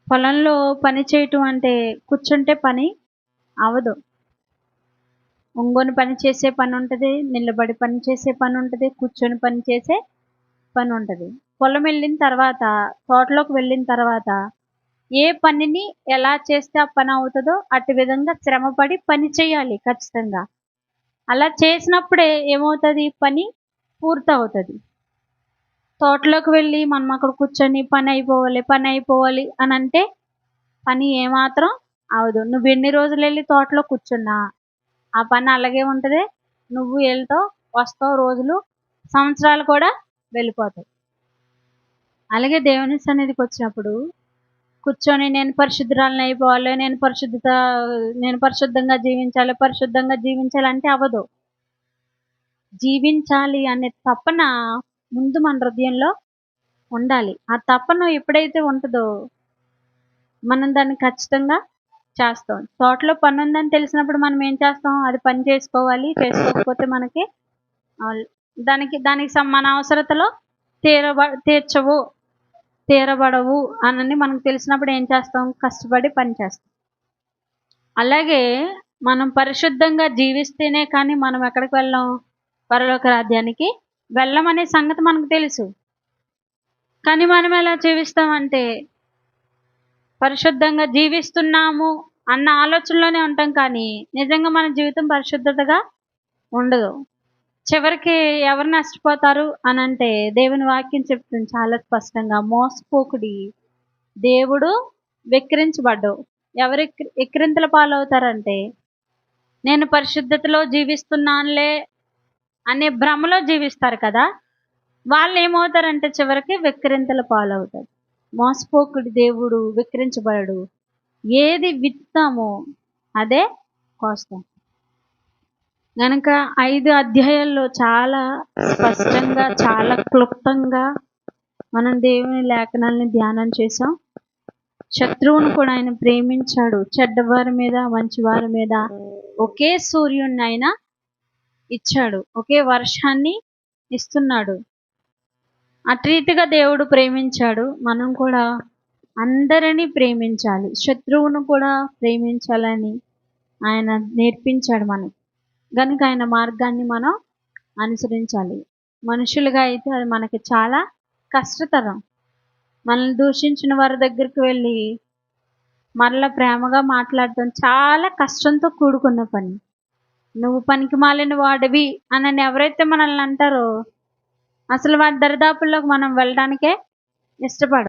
పొలంలో పని చేయటం అంటే కూర్చుంటే పని అవ్వదు. ఒంగొని పని చేసే పనుంటది, నిలబడి పని చేసే పనుంటది, కూర్చొని పని చేసే పనుంటది. పొలం వెళ్ళిన తర్వాత, తోటలోకి వెళ్ళిన తర్వాత, ఏ పనిని ఎలా చేస్తే ఆ పని అవుతదో అట్టి విధంగా శ్రమపడి పని చేయాలి ఖచ్చితంగా. అలా చేసినప్పుడే ఏమవుతది పని పూర్తవుతది. తోటలోకి వెళ్ళి మనం అక్కడ కూర్చొని పనయిపోవాలి అనంటే పని ఏమాత్రం అవ్వదు. నువ్వెన్ని రోజులెళ్లి తోటలో కూర్చున్నా, ఆ పని అలాగే ఉంటది. నువ్వు ఎళ్తావు, వస్తావు రోజులు, సంవత్సరాలు కూడా వెళ్ళిపోతాయి. అలాగే దేవుని సన్నిధికొచ్చినప్పుడు కూర్చొని నేను పరిశుద్ధంగా జీవించాలి అంటే అవ్వదు. జీవించాలి అనే తపన ముందు మన హృదయంలో ఉండాలి. ఆ తపన ఎప్పుడైతే ఉంటదో, మనం దాన్ని ఖచ్చితంగా చేస్తాం. తోటలో పనుందని తెలిసినప్పుడు మనం ఏం చేస్తాం? అది పని చేసుకోవాలి. చేసుకోకపోతే మనకి ఆల్ దానికి దానికి మన అవసరతలో తీరబ తీర్చవు, తీరబడవు అనని మనకు తెలిసినప్పుడు ఏం చేస్తాం? కష్టపడి పని చేస్తాం. అలాగే మనం పరిశుద్ధంగా జీవిస్తేనే కానీ మనం ఎక్కడికి వెళ్ళం? పరలోక రాజ్యానికి వెళ్ళమనే సంగతి మనకు తెలుసు. కానీ మనం ఎలా జీవిస్తామంటే, పరిశుద్ధంగా జీవిస్తున్నాము అన్న ఆలోచనలోనే ఉంటాం కానీ, నిజంగా మన జీవితం పరిశుద్ధతగా ఉండదు. చివరికి ఎవరు నష్టపోతారు అనంటే, దేవుని వాక్యం చెప్తుంది చాలా స్పష్టంగా. మోసపోకుడి, దేవుడు వెక్కిరించబడ్డు. ఎవరు ఎక్కిరింతల పాలవుతారంటే, నేను పరిశుద్ధతలో జీవిస్తున్నానులే అనే భ్రమలో జీవిస్తారు కదా! వాళ్ళేమవుతారంటే చివరికి వెక్కిరింతల పాలవుతారు. మోసపోకుడి, దేవుడు వెక్కిరించబడడు. ఏది విత్తుతామో అదే కోస్తాం. గనక 5 అధ్యాయాల్లో చాలా స్పష్టంగా, చాలా క్లుప్తంగా మనం దేవుని లేఖనాల్ని ధ్యానం చేసాం. శత్రువును కూడా ఆయన ప్రేమించాడు. చెడ్డవారి మీద, మంచివారి మీద ఒకే సూర్యుడిని ఆయన ఇచ్చాడు. ఒకే వర్షాన్ని ఇస్తున్నాడు. అట్రీతిగా దేవుడు ప్రేమించాడు. మనం కూడా అందరినీ ప్రేమించాలి. శత్రువును కూడా ప్రేమించాలని ఆయన నేర్పించాడు మనకి. గనుక ఆయన మార్గాన్ని మనం అనుసరించాలి. మనుషులుగా అయితే అది మనకి చాలా కష్టతరం. మనల్ని దూషించిన వారి దగ్గరికి వెళ్ళి మరలా ప్రేమగా మాట్లాడటం చాలా కష్టంతో కూడుకున్న పని. నువ్వు పనికిమాలిన వాడివి అనని ఎవరైతే మనల్ని అంటారో, అసలు వారి దరిదాపుల్లోకి మనం వెళ్ళడానికే ఇష్టపడం.